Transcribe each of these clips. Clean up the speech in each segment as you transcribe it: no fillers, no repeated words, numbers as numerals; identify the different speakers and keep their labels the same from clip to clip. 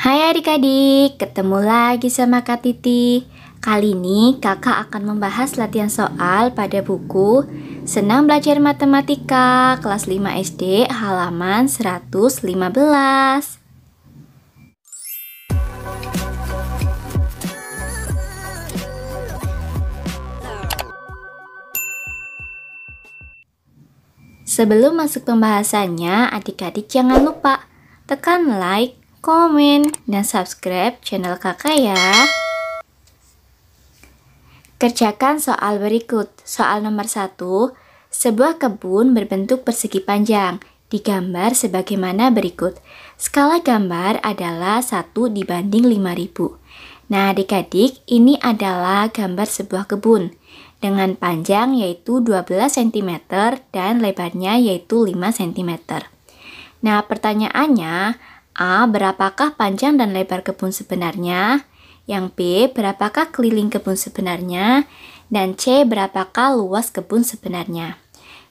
Speaker 1: Hai adik-adik, ketemu lagi sama Kak Titi. Kali ini kakak akan membahas latihan soal pada buku Senang Belajar Matematika kelas 5 SD halaman 115. Sebelum masuk pembahasannya, adik-adik jangan lupa tekan like, komen, dan subscribe channel kakak ya. Kerjakan soal berikut. Soal nomor 1. Sebuah kebun berbentuk persegi panjang. Digambar sebagaimana berikut. Skala gambar adalah 1/5000. Nah adik-adik, ini adalah gambar sebuah kebun dengan panjang yaitu 12 cm dan lebarnya yaitu 5 cm. Nah pertanyaannya, A. Berapakah panjang dan lebar kebun sebenarnya? Yang B. Berapakah keliling kebun sebenarnya? Dan C. Berapakah luas kebun sebenarnya?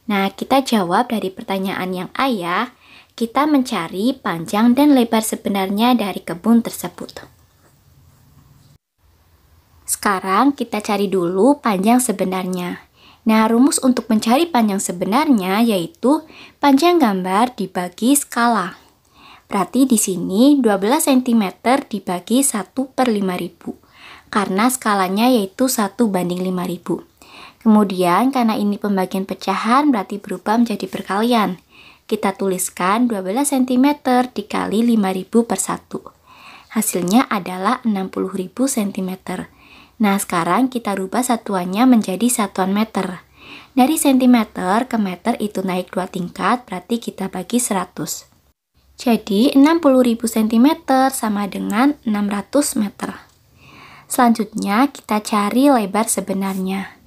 Speaker 1: Nah, kita jawab dari pertanyaan yang A ya. Kita mencari panjang dan lebar sebenarnya dari kebun tersebut. Sekarang kita cari dulu panjang sebenarnya. Nah, rumus untuk mencari panjang sebenarnya yaitu panjang gambar dibagi skala. Berarti di sini 12 cm dibagi 1/5000. Karena skalanya yaitu 1/5000. Kemudian karena ini pembagian pecahan berarti berubah menjadi perkalian. Kita tuliskan 12 cm dikali 5000 per 1. Hasilnya adalah 60.000 cm. Nah, sekarang kita rubah satuannya menjadi satuan meter. Dari cm ke meter itu naik 2 tingkat, berarti kita bagi 100. Jadi, 60.000 cm sama dengan 600 meter. Selanjutnya, kita cari lebar sebenarnya.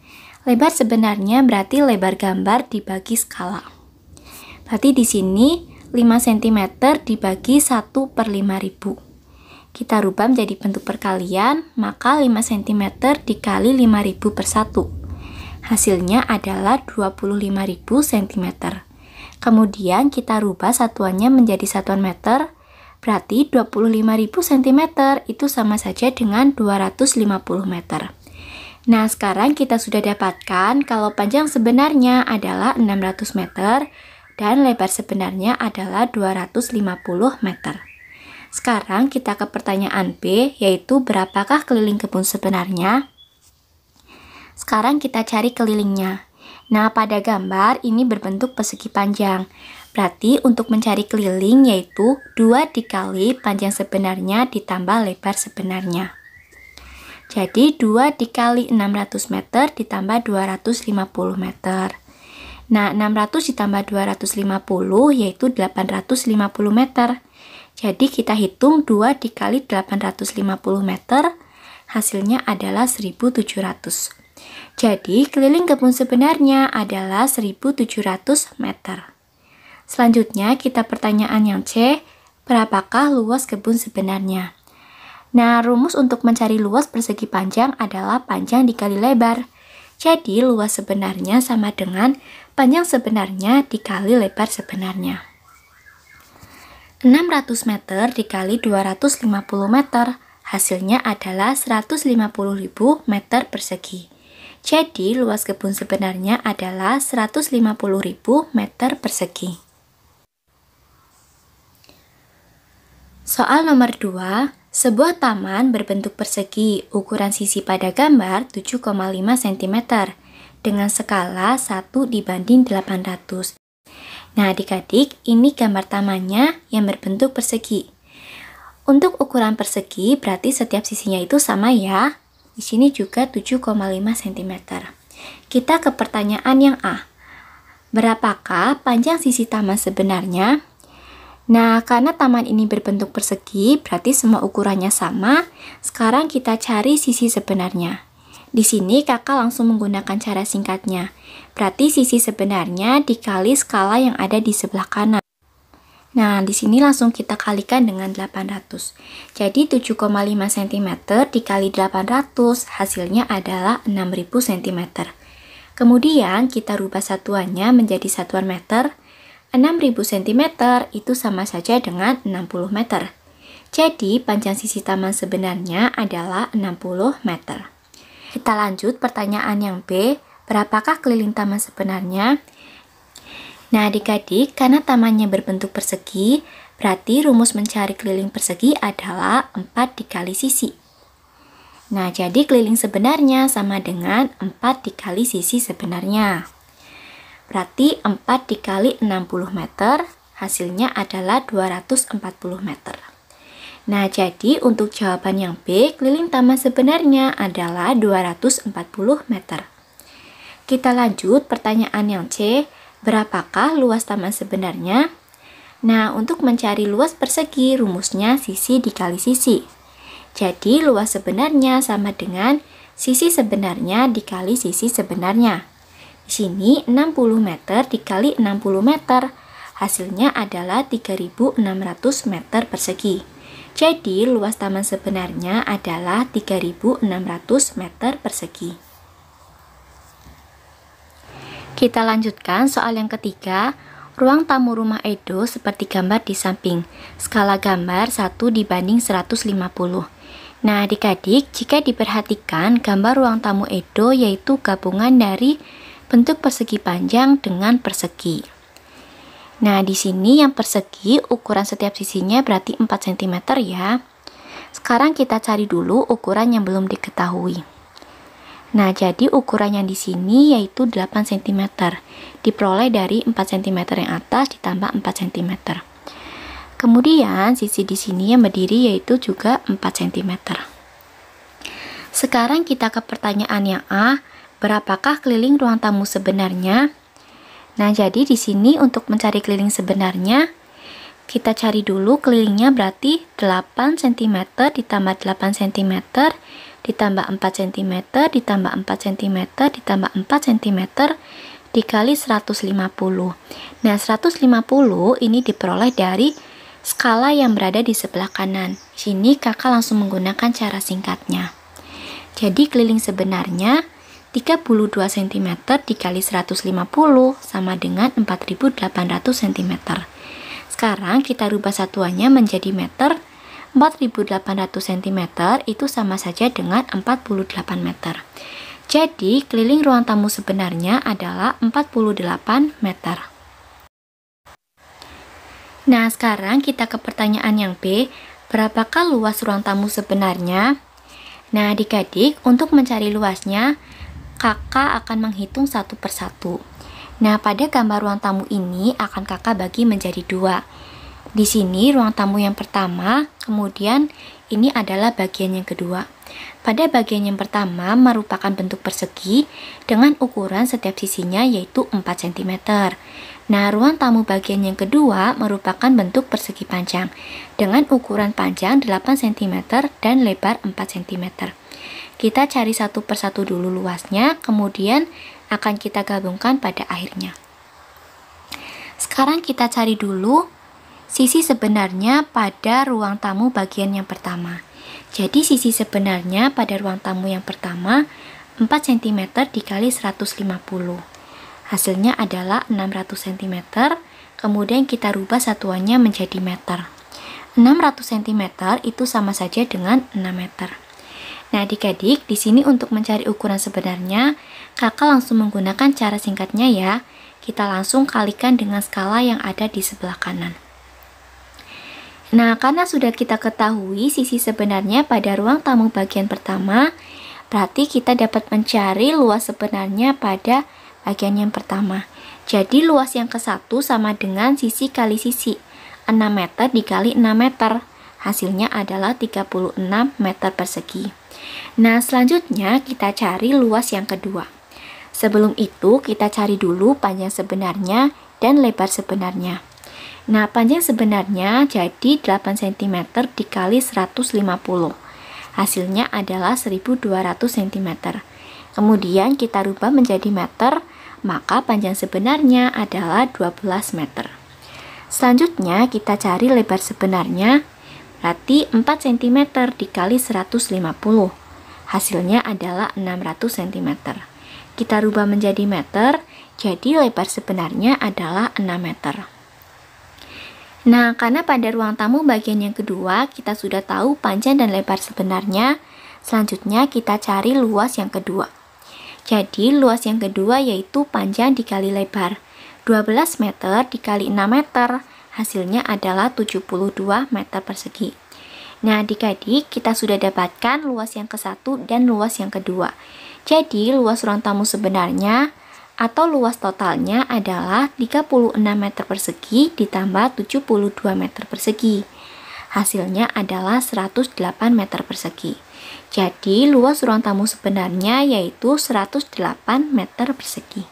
Speaker 1: Lebar sebenarnya berarti lebar gambar dibagi skala. Berarti di sini 5 cm dibagi 1/5000. Kita rubah menjadi bentuk perkalian, maka 5 cm dikali 5000 per 1. Hasilnya adalah 25.000 cm. Kemudian kita rubah satuannya menjadi satuan meter, berarti 25.000 cm itu sama saja dengan 250 meter. Nah, sekarang kita sudah dapatkan kalau panjang sebenarnya adalah 600 meter dan lebar sebenarnya adalah 250 meter. Sekarang kita ke pertanyaan B, yaitu berapakah keliling kebun sebenarnya? Sekarang kita cari kelilingnya. Nah, pada gambar ini berbentuk persegi panjang. Berarti untuk mencari keliling yaitu 2 dikali panjang sebenarnya ditambah lebar sebenarnya. Jadi 2 dikali 600 meter ditambah 250 meter. Nah, 600 ditambah 250 yaitu 850 meter. Jadi kita hitung 2 dikali 850 meter, hasilnya adalah 1700. Jadi keliling kebun sebenarnya adalah 1700 meter. Selanjutnya kita pertanyaan yang C, berapakah luas kebun sebenarnya? Nah, rumus untuk mencari luas persegi panjang adalah panjang dikali lebar. Jadi luas sebenarnya sama dengan panjang sebenarnya dikali lebar sebenarnya. 600 meter dikali 250 meter, hasilnya adalah 150.000 meter persegi. Jadi, luas kebun sebenarnya adalah 150.000 meter persegi. Soal nomor 2, sebuah taman berbentuk persegi, ukuran sisi pada gambar 7,5 cm, dengan skala 1/800. Nah adik-adik, ini gambar tamannya yang berbentuk persegi. Untuk ukuran persegi berarti setiap sisinya itu sama ya. Di sini juga 7,5 cm. Kita ke pertanyaan yang A. Berapakah panjang sisi taman sebenarnya? Nah, karena taman ini berbentuk persegi, berarti semua ukurannya sama. Sekarang kita cari sisi sebenarnya. Di sini kakak langsung menggunakan cara singkatnya. Berarti sisi sebenarnya dikali skala yang ada di sebelah kanan. Nah, di sini langsung kita kalikan dengan 800. Jadi 7,5 cm dikali 800, hasilnya adalah 6000 cm. Kemudian kita rubah satuannya menjadi satuan meter. 6000 cm itu sama saja dengan 60 meter. Jadi, panjang sisi taman sebenarnya adalah 60 meter. Kita lanjut pertanyaan yang B, berapakah keliling taman sebenarnya? Nah, adik-adik, karena tamannya berbentuk persegi, berarti rumus mencari keliling persegi adalah 4 dikali sisi. Nah, jadi keliling sebenarnya sama dengan 4 dikali sisi sebenarnya. Berarti 4 dikali 60 meter, hasilnya adalah 240 meter. Nah, jadi untuk jawaban yang B, keliling taman sebenarnya adalah 240 meter. Kita lanjut pertanyaan yang C, berapakah luas taman sebenarnya? Nah, untuk mencari luas persegi, rumusnya sisi dikali sisi. Jadi, luas sebenarnya sama dengan sisi sebenarnya dikali sisi sebenarnya. Di sini 60 meter dikali 60 meter, hasilnya adalah 3.600 meter persegi. Jadi, luas taman sebenarnya adalah 3.600 meter persegi. Kita lanjutkan soal yang ketiga. Ruang tamu rumah Edo seperti gambar di samping. Skala gambar 1 dibanding 150. Nah, adik-adik, jika diperhatikan, gambar ruang tamu Edo yaitu gabungan dari bentuk persegi panjang dengan persegi. Nah, di sini yang persegi, ukuran setiap sisinya berarti 4 cm ya. Sekarang kita cari dulu ukuran yang belum diketahui. Nah, jadi ukuran yang di sini yaitu 8 cm. Diperoleh dari 4 cm yang atas ditambah 4 cm. Kemudian, sisi di sini yang berdiri yaitu juga 4 cm. Sekarang kita ke pertanyaan yang A, berapakah keliling ruang tamu sebenarnya? Nah, jadi di sini untuk mencari keliling sebenarnya, kita cari dulu kelilingnya berarti 8 cm ditambah 8 cm ditambah 4 cm ditambah 4 cm ditambah 4 cm dikali 150. Nah, 150 ini diperoleh dari skala yang berada di sebelah kanan. Sini kakak langsung menggunakan cara singkatnya. Jadi keliling sebenarnya 32 cm dikali 150 sama dengan 4.800 cm. Sekarang kita rubah satuannya menjadi meter. 4.800 cm itu sama saja dengan 48 meter. Jadi, keliling ruang tamu sebenarnya adalah 48 meter. Nah, sekarang kita ke pertanyaan yang B, berapakah luas ruang tamu sebenarnya? Nah, adik-adik, untuk mencari luasnya, kakak akan menghitung satu persatu. Nah, pada gambar ruang tamu ini akan kakak bagi menjadi dua. Di sini ruang tamu yang pertama, kemudian ini adalah bagian yang kedua. Pada bagian yang pertama merupakan bentuk persegi dengan ukuran setiap sisinya yaitu 4 cm. Nah, ruang tamu bagian yang kedua merupakan bentuk persegi panjang dengan ukuran panjang 8 cm dan lebar 4 cm. Kita cari satu persatu dulu luasnya, kemudian akan kita gabungkan pada akhirnya. Sekarang kita cari dulu sisi sebenarnya pada ruang tamu bagian yang pertama. Jadi sisi sebenarnya pada ruang tamu yang pertama 4 cm dikali 150. Hasilnya adalah 600 cm. Kemudian kita rubah satuannya menjadi meter. 600 cm itu sama saja dengan 6 meter. Nah, adik-adik, di sini untuk mencari ukuran sebenarnya, kakak langsung menggunakan cara singkatnya ya. Kita langsung kalikan dengan skala yang ada di sebelah kanan. Nah, karena sudah kita ketahui sisi sebenarnya pada ruang tamu bagian pertama, berarti kita dapat mencari luas sebenarnya pada bagian yang pertama. Jadi, luas yang ke-1 sama dengan sisi kali sisi. 6 meter dikali 6 meter. Hasilnya adalah 36 meter persegi. Nah, selanjutnya kita cari luas yang kedua. Sebelum itu, kita cari dulu panjang sebenarnya dan lebar sebenarnya. Nah, panjang sebenarnya jadi 8 cm dikali 150. Hasilnya adalah 1200 cm. Kemudian kita rubah menjadi meter, maka panjang sebenarnya adalah 12 meter. Selanjutnya kita cari lebar sebenarnya, berarti 4 cm dikali 150. Hasilnya adalah 600 cm. Kita rubah menjadi meter, jadi lebar sebenarnya adalah 6 meter. Nah, karena pada ruang tamu bagian yang kedua kita sudah tahu panjang dan lebar sebenarnya, selanjutnya kita cari luas yang kedua. Jadi, luas yang kedua yaitu panjang dikali lebar. 12 meter dikali 6 meter, hasilnya adalah 72 meter persegi. Nah, adik-adik, kita sudah dapatkan luas yang ke-1 dan luas yang kedua. Jadi, luas ruang tamu sebenarnya atau luas totalnya adalah 36 meter persegi ditambah 72 meter persegi. Hasilnya adalah 108 meter persegi. Jadi, luas ruang tamu sebenarnya yaitu 108 meter persegi.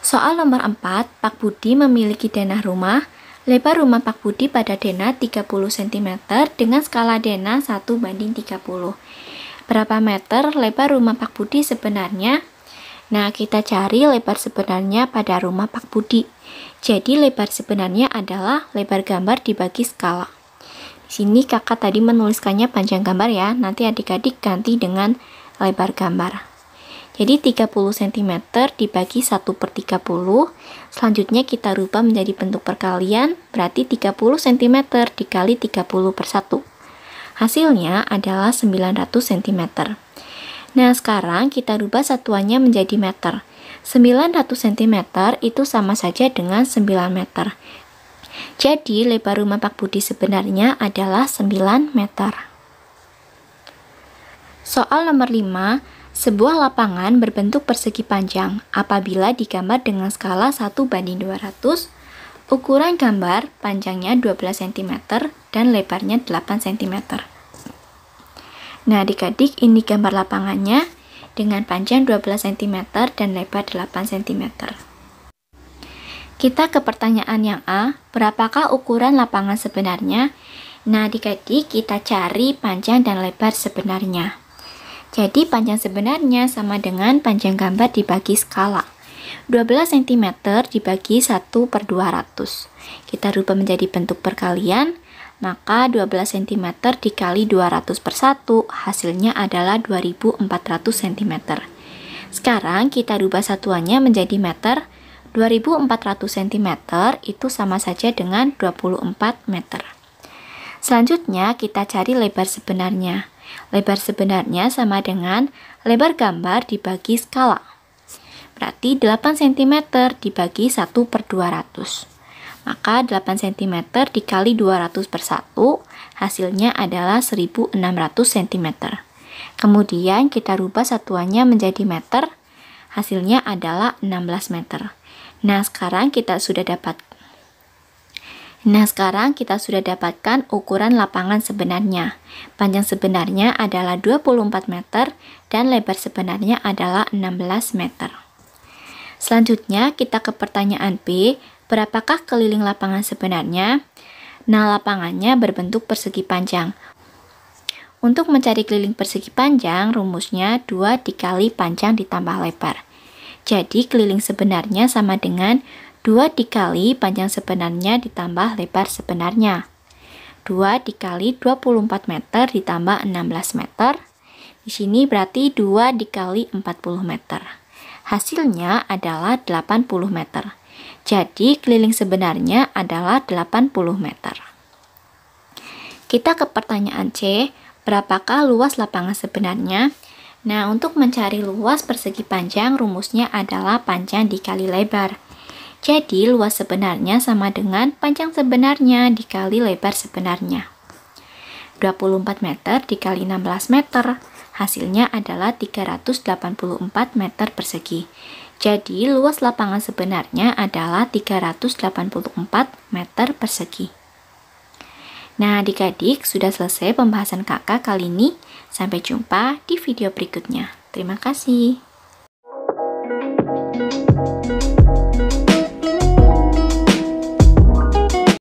Speaker 1: Soal nomor 4, Pak Budi memiliki denah rumah. Lebar rumah Pak Budi pada denah 30 cm dengan skala denah 1:30. Berapa meter lebar rumah Pak Budi sebenarnya? Nah, kita cari lebar sebenarnya pada rumah Pak Budi. Jadi, lebar sebenarnya adalah lebar gambar dibagi skala. Di sini kakak tadi menuliskannya panjang gambar ya, nanti adik-adik ganti dengan lebar gambar. Jadi 30 cm dibagi 1/30, selanjutnya kita rubah menjadi bentuk perkalian, berarti 30 cm dikali 30/1. Hasilnya adalah 900 cm. Nah, sekarang kita rubah satuannya menjadi meter. 900 cm itu sama saja dengan 9 meter. Jadi, lebar rumah Pak Budi sebenarnya adalah 9 meter. Soal nomor 5, sebuah lapangan berbentuk persegi panjang apabila digambar dengan skala 1:200, ukuran gambar panjangnya 12 cm dan lebarnya 8 cm. Nah, adik-adik, ini gambar lapangannya dengan panjang 12 cm dan lebar 8 cm. Kita ke pertanyaan yang A, berapakah ukuran lapangan sebenarnya? Nah, adik-adik, kita cari panjang dan lebar sebenarnya. Jadi, panjang sebenarnya sama dengan panjang gambar dibagi skala. 12 cm dibagi 1/200. Kita rubah menjadi bentuk perkalian, maka 12 cm dikali 200/1, hasilnya adalah 2400 cm. Sekarang kita rubah satuannya menjadi meter. 2400 cm itu sama saja dengan 24 meter. Selanjutnya, kita cari lebar sebenarnya. Lebar sebenarnya sama dengan lebar gambar dibagi skala. Berarti 8 cm dibagi 1/200. Maka 8 cm dikali 200/1, hasilnya adalah 1600 cm. Kemudian kita rubah satuannya menjadi meter, hasilnya adalah 16 meter. Nah, sekarang kita sudah dapatkan ukuran lapangan sebenarnya. Panjang sebenarnya adalah 24 meter dan lebar sebenarnya adalah 16 meter. Selanjutnya kita ke pertanyaan B, berapakah keliling lapangan sebenarnya? Nah, lapangannya berbentuk persegi panjang. Untuk mencari keliling persegi panjang, rumusnya 2 dikali panjang ditambah lebar. Jadi, keliling sebenarnya sama dengan 2 dikali panjang sebenarnya ditambah lebar sebenarnya. 2 dikali 24 meter ditambah 16 meter. Di sini berarti 2 dikali 40 meter. Hasilnya adalah 80 meter. Jadi, keliling sebenarnya adalah 80 meter. Kita ke pertanyaan C, berapakah luas lapangan sebenarnya? Nah, untuk mencari luas persegi panjang, rumusnya adalah panjang dikali lebar. Jadi, luas sebenarnya sama dengan panjang sebenarnya dikali lebar sebenarnya. 24 meter dikali 16 meter, hasilnya adalah 384 meter persegi. Jadi, luas lapangan sebenarnya adalah 384 meter persegi. Nah, adik-adik, sudah selesai pembahasan kakak kali ini. Sampai jumpa di video berikutnya. Terima kasih.